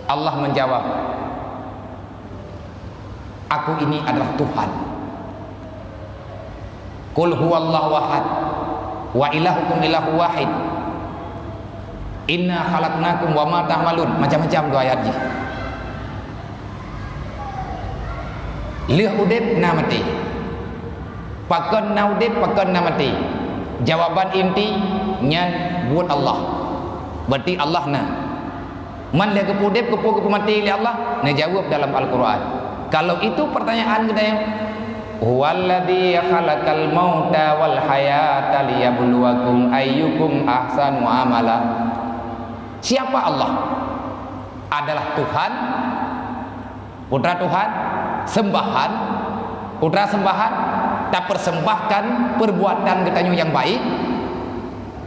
Allah menjawab, aku ini adalah Tuhan. Qul huwallahu ahad wa ilahukum ilahu wahid. Inna khalaqnakum wa ma ta'malun. Macam-macam tu ayat je. Lih udip na mati. Pakan na udip, pakan na mati. Jawaban inti nyan buat Allah. Berarti Allah na. Man dia kepudip, kepu mati oleh Allah. Dia jawab dalam Al-Quran. Kalau itu pertanyaan kita yang huwallazi khalaqal mauta wal hayata liyabluwakum ayyukum ahsanu amala. Siapa Allah? Adalah Tuhan, putra Tuhan, sembahan, putra sembahan, tak persembahkan perbuatan ketanyu yang baik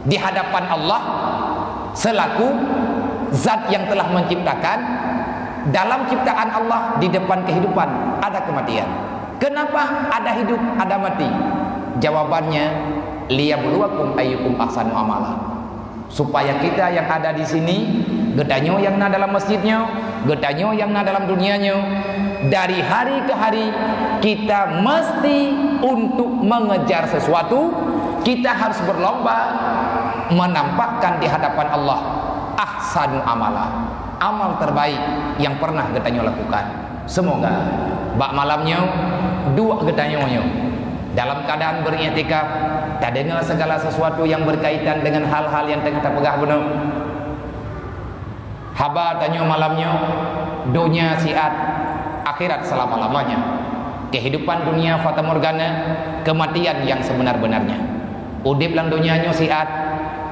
di hadapan Allah selaku zat yang telah menciptakan. Dalam ciptaan Allah, di depan kehidupan ada kematian. Kenapa ada hidup, ada mati? Jawabannya liyabluwakum ayyukum ahsanu amala. Supaya kita yang ada di sini, getanyo yang na dalam masjidnya, getanyo yang na dalam dunianya, dari hari ke hari kita mesti untuk mengejar sesuatu. Kita harus berlomba menampakkan di hadapan Allah ahsanu amala, amal terbaik yang pernah getanyo lakukan. Semoga bak malamnya dua getanyo dalam keadaan beriktikaf, tak dengar segala sesuatu yang berkaitan dengan hal-hal yang tengah terpegah benar. Haba tanyo malamnya dunia siat, akhirat selama-lamanya. Kehidupan dunia fata morgana, kematian yang sebenar-benarnya. Udip lang dunianya siat,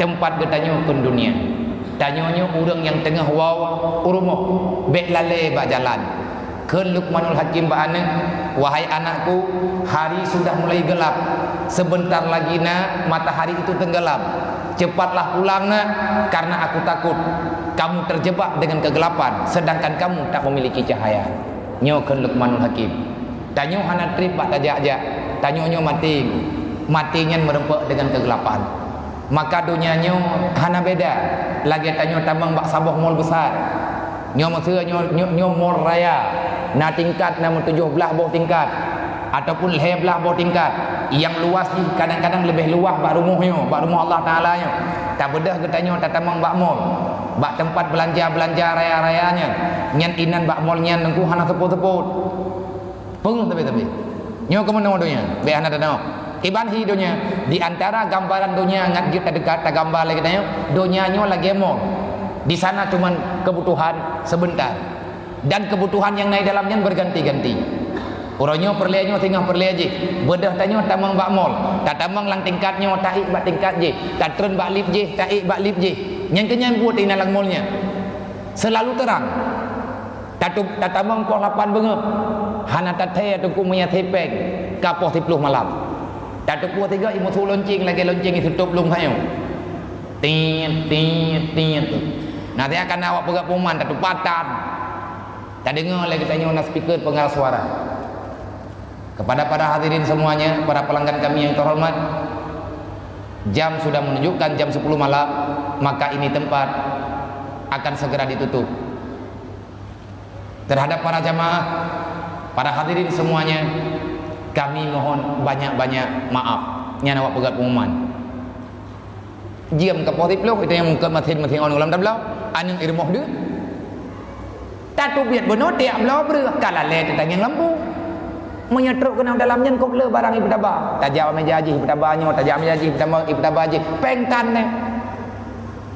tempat getanyo kun dunia. Tanyonyo urang yang tengah waw urumuh bek lale bak jalan. Ke Luqmanul Hakim ba anak, wahai anakku, hari sudah mulai gelap. Sebentar lagi nak matahari itu tenggelam. Cepatlah pulang nak, karena aku takut kamu terjebak dengan kegelapan sedangkan kamu tak memiliki cahaya. Nyo ke Luqmanul Hakim. Tanyo hana trip bak tajak-jak. Tanyonyo mati. Matinya merempek dengan kegelapan. Maka dunianya hana beda. Lagi tanyo tambang bak saboh mall besar. Nyo maksudnya nyo mall raya. Na tingkat na 17 bawah tingkat ataupun 11 bawah tingkat. Yang luas ni kadang-kadang lebih luas bak rumahnya, bak rumah Allah Taala nya. Tak bedah getanyo tak tambang bak mall. Bak tempat belanja raya-rayanya. Nyan inan bak mall nyan nengku hana seput-seput. Peng tapi. Nyo ke mana donya? Be hana danau. Iban hidunya di antara gambaran dunia ngat kita dekat tak gambar lagi tanya dunianya lagi mall. Di sana cuma kebutuhan sebentar dan kebutuhan yang naik dalamnya berganti-ganti. Orangnya perliannya tinggal perlian je. Bedah tanya tamang bak mall, tak tamang lang tingkatnya tak ik bak tingkat je, tak turun bak lift je, tak ik bak lift je. Yang kenyan buat di dalam mallnya selalu terang. Tak tamang pukul 8 bengep. Hana tathe tu punya tepeng kapoh 10 malam. Tak pukul 3 imu tu lonceng lagi lonceng itu tutup lung hayo. Tin. Nanti akan awak pegang puman tak tupatan. Tak dengar lagi tanya nak speaker pengarah suara. Kepada para hadirin semuanya, para pelanggan kami yang terhormat, jam sudah menunjukkan jam 10 malam, maka ini tempat akan segera ditutup. Terhadap para jamaah, para hadirin semuanya, kami mohon banyak-banyak maaf. Nya awak pegang pengumuman. Jam ke potip lo itu yang mungkin matin on ulam tablau, anang irmoh dia. Tatu biat benar tiap belau ber kala le tentang lampu. Menyetruk kena dalamnya kok le barang ibu tabah. Tajam meja haji ibu tabahnya, tajam meja haji ibu tabah haji. Pengtan ne.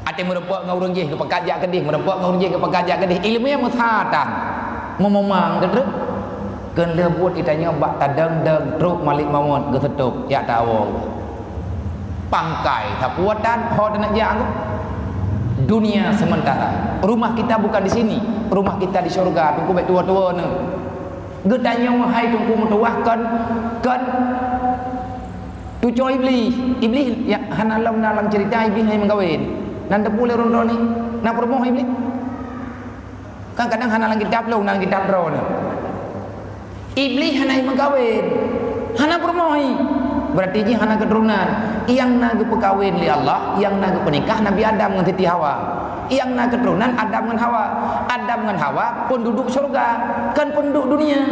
Ate merempok ngurung je ke pekajak kedih, merempok ngurung je ke pekajak kedih. Ilmunya muthatan. Memang gedruk. Ken le buat itanya bak tadang-dang truk malik mawon getutup ya tahu. Pangkai tak puatan ho nak jang dunia sementara. Rumah kita bukan di sini, rumah kita di syurga. Tunggu baik tua-tua ni. Getanya wahai tunggu mutuahkan kan tu coy iblis ya hanalam nalang cerita iblis hai mengkawin. Nan depu le ron ni. Na promoh iblis. Kan kadang hanalang kitab lo nang kitab ron. Iblis hanai mengkawin. Hana promoh. berarti ji hana keturunan yang naga perkahwin li Allah, yang naga penikah Nabi Adam dengan Siti Hawa, yang naga keturunan Adam dengan Hawa. Adam dengan Hawa penduduk surga, kan penduduk dunia.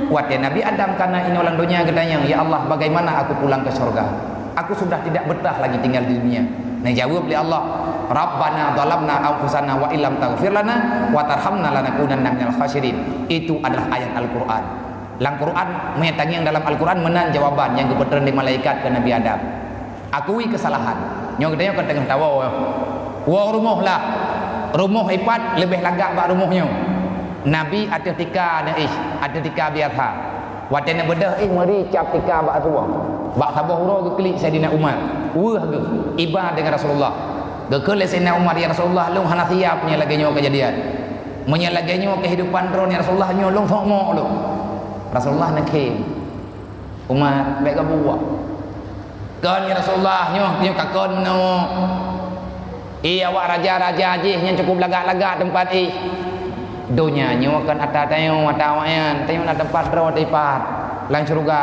Wahai Nabi Adam karena ini orang dunia katanya, ya Allah bagaimana aku pulang ke surga? Aku sudah tidak betah lagi tinggal di dunia. Nah jawab li Allah, Rabbana zalamna anfusana wa illam taghfir lana wa tarhamna lanakunanna minal khasirin. Itu adalah ayat Al-Qur'an. Dalam Quran menyatakan yang dalam Al-Quran menan jawaban yang kebetulan di malaikat ke Nabi Adam. Akui kesalahan. Nyo katanya kan tengah tawa. Wa rumah lah. Rumah ipat lebih lagak bak rumahnya. Nabi ada tika ada ada tika biasa. Wadana bedah mari cap tika bak tua. Bak sabah hura ke klik Saidina Umar. Wah ke ibadah dengan Rasulullah. Gekele Saidina Umar ya Rasulullah long hana siap nya lagi nyo kejadian. Menyal lagi nyo kehidupan drone ya Rasulullah nyo long sok mo lo. Rasulullah nak kem Umar baik ke buat kan ya Rasulullah nyo kakon no awak raja-raja je yang cukup lagak-lagak tempat dunia nyo kan ata tayo awaknya tayo na tempat ro tepat lang surga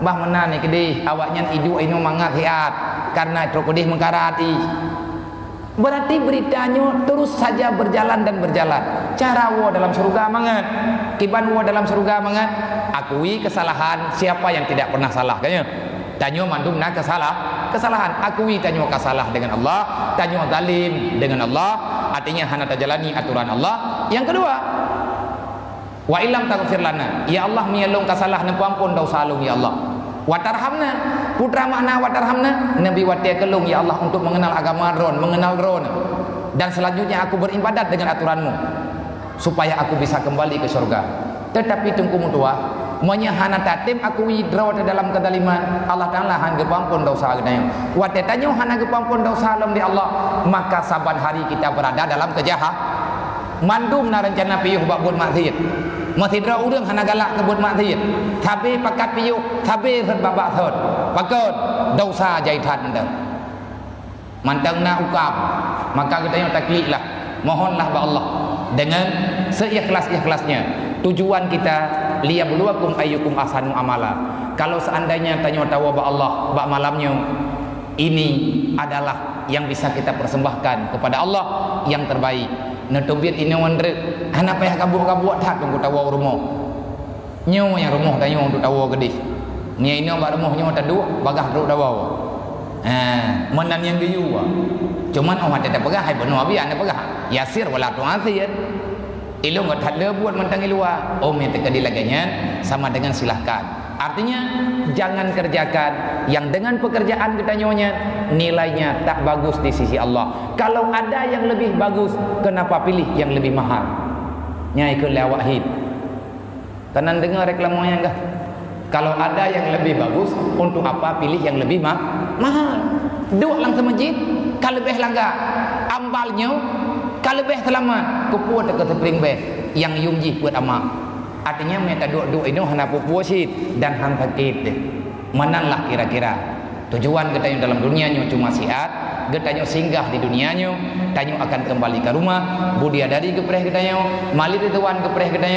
bah menan ni kedih awaknya idu ino mangat hiat karena trokodih mengkarati. Berarti beritanya terus saja berjalan dan berjalan. Cara wa dalam surga mangat, kiban wa dalam surga mangat. Akui kesalahan siapa yang tidak pernah salah kayaknya. Tanyo mandum nak kesalahan. Akui tanyo kasalah dengan Allah, tanyo zalim dengan Allah. Artinya hana terjalani aturan Allah. Yang kedua, wa illam taghfir lana. Ya Allah mialung kasalah nempu ampun dosa alung ya Allah. Watarhamna, putra makna watarhamna, Nabi watia kelung ya Allah untuk mengenal agama ron, mengenal ron, dan selanjutnya aku beribadat dengan aturanmu supaya aku bisa kembali ke surga. Tetapi tunggu mutua menyahana tatim aku withdraw dalam kedaliman Allah Ta'ala hangga pampun dosa gedanya watia tanyo hana gepampun dosa alam di Allah, maka saban hari kita berada dalam kejahat mandum na rencana piyuh bakbun maksiat masih dra urang hana galak kebut maksiat tapi pakat piyuh tapi babak thot pakot dosa jaitan anda mantang na ukam maka kita takliklah mohonlah ba Allah dengan seikhlas-ikhlasnya. Tujuan kita liyabluwakum ayyukum ahsanu amala. Kalau seandainya tanya tawa ba Allah ba malamnya ini adalah yang bisa kita persembahkan kepada Allah yang terbaik. Netubit ini wandre hana payah kabur-kabur tak tunggu tawa rumah nyo yang rumah tanyo untuk tawa gedih ni ini ba rumah nyo tadu bagah duk tawa menan yang geyu cuman orang tidak pegah hai benar abi anda pegah yasir wala tu'athir ilu ngot hadle buat mentang ilua yang tekadi laganya sama dengan silahkan. Artinya jangan kerjakan yang dengan pekerjaan kita nyonya nilainya tak bagus di sisi Allah. Kalau ada yang lebih bagus, kenapa pilih yang lebih mahal? Nyai ke lawak hid. Kanan dengar reklamonya enggak? Kalau ada yang lebih bagus, untuk apa pilih yang lebih mahal? Dua lang ke masjid, kalau lebih langga ambalnya, kalau lebih selamat, kepuat ke tepring beh yang yumji buat amak. Artinya mereka duk ini hana pupuasit dan han sakit. Mananlah kira-kira tujuan kita yang dalam dunianya cuma sihat, kita singgah di dunianya, tanyo akan kembali ke rumah, budiadari gepreh kita malir tuan gepreh kita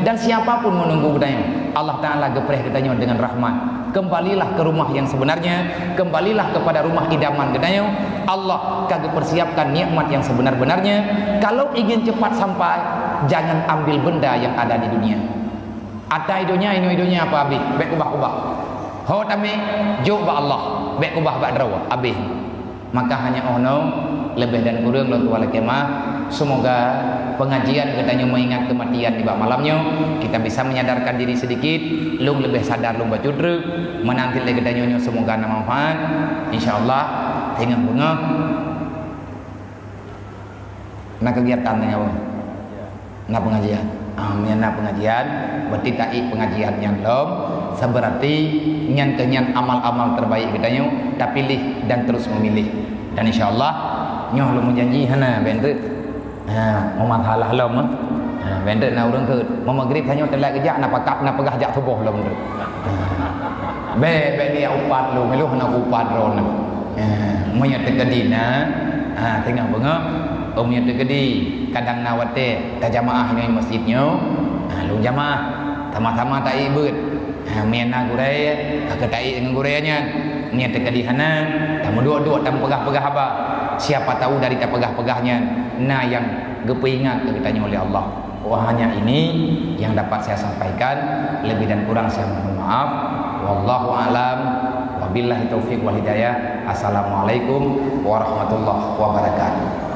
dan siapapun menunggu kita Allah Ta'ala gepreh kita dengan rahmat. Kembalilah ke rumah yang sebenarnya, kembalilah kepada rumah idaman kita Allah kagak persiapkan nikmat yang sebenar-benarnya. Kalau ingin cepat sampai, jangan ambil benda yang ada di dunia. Ada idonya, ini idonya apa habis? Baik kubah-kubah. Ho tame jo ba Allah, baik kubah ba drawa habis. Maka hanya ono lebih dan kurang lo tuala kemah. Semoga pengajian katanya mengingat kematian di bak malamnya, kita bisa menyadarkan diri sedikit, lung lebih sadar lung bacudre, menanti lagi katanya semoga nama manfaat. Insyaallah tengah bunga. Nak kegiatan ni apa? Nak pengajian. Nak pengajian, berarti tak pengajian yang lom, seberarti nyan kenyan amal-amal terbaik kita tak pilih dan terus memilih. Dan insyaallah nyoh lu menjanji hana bende mau masalah lom bende na urang ke mau maghrib hanyo telak kejak na pakap na pegah jak subuh lom tu be ni upat lu melu hana upat ron monya tekadina tengah benga yang terkedi kadang nawate ta jamaah ni masjidnya lu jamaah sama-sama tak ibut Miana gurai kakak tai dengan gurainya niat tekadihanan tamu dua-dua tamu pegah-pegah apa siapa tahu dari tak pegah-pegahnya nah yang gepeingat ditanya oleh Allah. Hanya ini yang dapat saya sampaikan, lebih dan kurang saya mohon maaf. Wallahu alam, wabillahi taufik wal hidayah. Assalamualaikum warahmatullahi wabarakatuh.